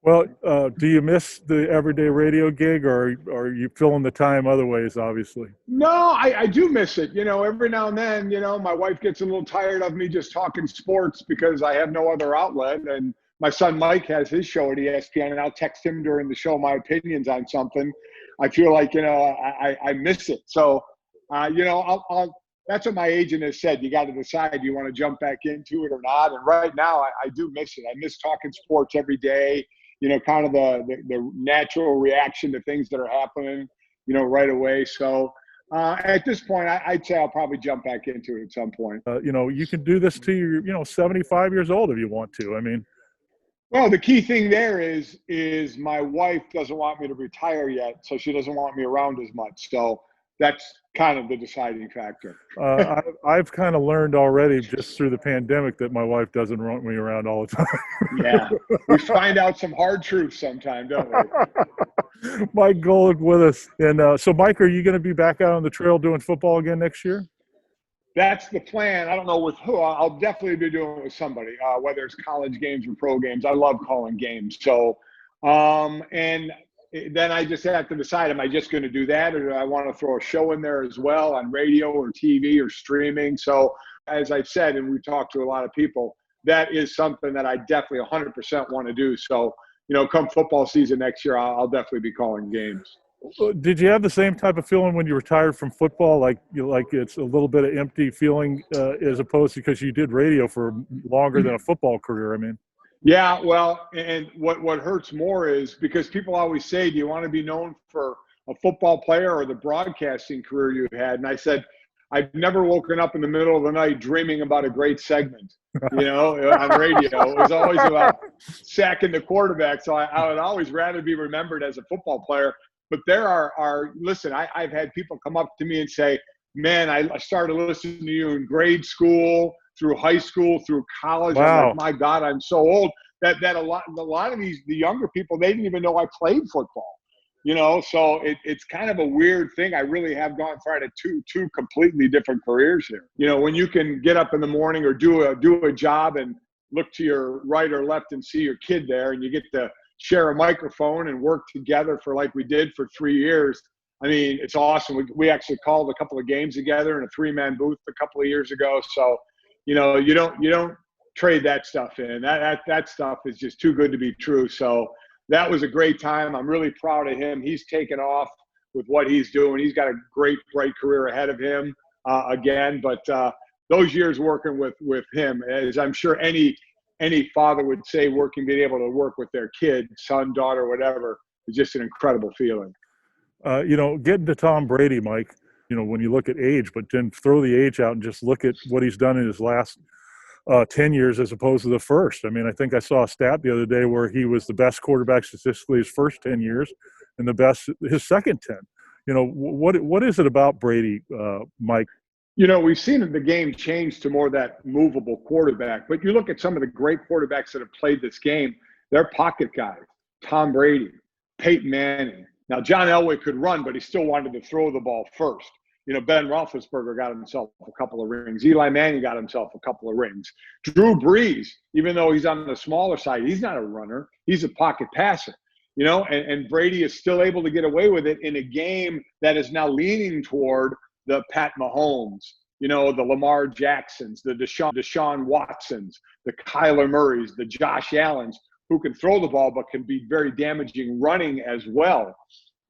Well, do you miss the everyday radio gig, or are you filling the time other ways, obviously? No, I do miss it. Every now and then, my wife gets a little tired of me just talking sports because I have no other outlet. And my son Mike has his show at ESPN, and I'll text him during the show my opinions on something. I feel like, I miss it. So, that's what my agent has said. You got to decide, do you want to jump back into it or not? And right now, I do miss it. I miss talking sports every day, kind of the natural reaction to things that are happening, right away. So, at this point, I'd say I'll probably jump back into it at some point. You can do this till you're, 75 years old if you want to. I mean, Well, the key thing there is my wife doesn't want me to retire yet, so she doesn't want me around as much. So that's kind of the deciding factor. I've kind of learned already just through the pandemic that my wife doesn't want me around all the time. Yeah, we find out some hard truths sometime, don't we? Mike Golic with us. And so, Mike, are you going to be back out on the trail doing football again next year? That's the plan. I don't know with who. I'll definitely be doing it with somebody, whether it's college games or pro games. I love calling games. So, and then I just have to decide, am I just going to do that, or do I want to throw a show in there as well on radio or TV or streaming? So, as I've said, and we've talked to a lot of people, that is something that I definitely 100% want to do. So, come football season next year, I'll definitely be calling games. Did you have the same type of feeling when you retired from football? Like it's a little bit of empty feeling as opposed to, because you did radio for longer than a football career. I mean, yeah, well, and what hurts more is because people always say, do you want to be known for a football player or the broadcasting career you had? And I said, I've never woken up in the middle of the night dreaming about a great segment, on radio. It was always about sacking the quarterback. So I would always rather be remembered as a football player. But there listen, I've had people come up to me and say, man, I started listening to you in grade school, through high school, through college. Wow. I'm like, my God, I'm so old. That a lot of the younger people, they didn't even know I played football. So it's kind of a weird thing. I really have gone through two completely different careers here. When you can get up in the morning or do a job and look to your right or left and see your kid there, and you get to share a microphone and work together for like we did for 3 years. I mean, it's awesome. We actually called a couple of games together in a 3-man booth a couple of years ago. So, you don't trade that stuff in. That stuff is just too good to be true. So that was a great time. I'm really proud of him. He's taken off with what he's doing. He's got a great, bright career ahead of him again. But those years working with him, as I'm sure any father would say, being able to work with their kid, son, daughter, whatever, is just an incredible feeling. Getting to Tom Brady, Mike, when you look at age, but then throw the age out and just look at what he's done in his last 10 years as opposed to the first. I mean, I think I saw a stat the other day where he was the best quarterback statistically his first 10 years and the best his second 10. What is it about Brady, Mike? We've seen the game change to more that movable quarterback, but you look at some of the great quarterbacks that have played this game, they're pocket guys. Tom Brady, Peyton Manning. Now, John Elway could run, but he still wanted to throw the ball first. Ben Roethlisberger got himself a couple of rings. Eli Manning got himself a couple of rings. Drew Brees, even though he's on the smaller side, he's not a runner. He's a pocket passer. And Brady is still able to get away with it in a game that is now leaning toward the Pat Mahomes, the Lamar Jacksons, the Deshaun Watsons, the Kyler Murrays, the Josh Allens, who can throw the ball but can be very damaging running as well.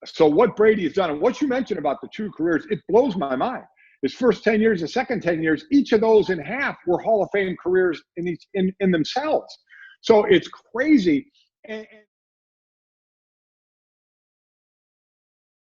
So what Brady has done, and what you mentioned about the two careers, it blows my mind. His first 10 years, his second 10 years, each of those in half were Hall of Fame careers in themselves. So it's crazy. And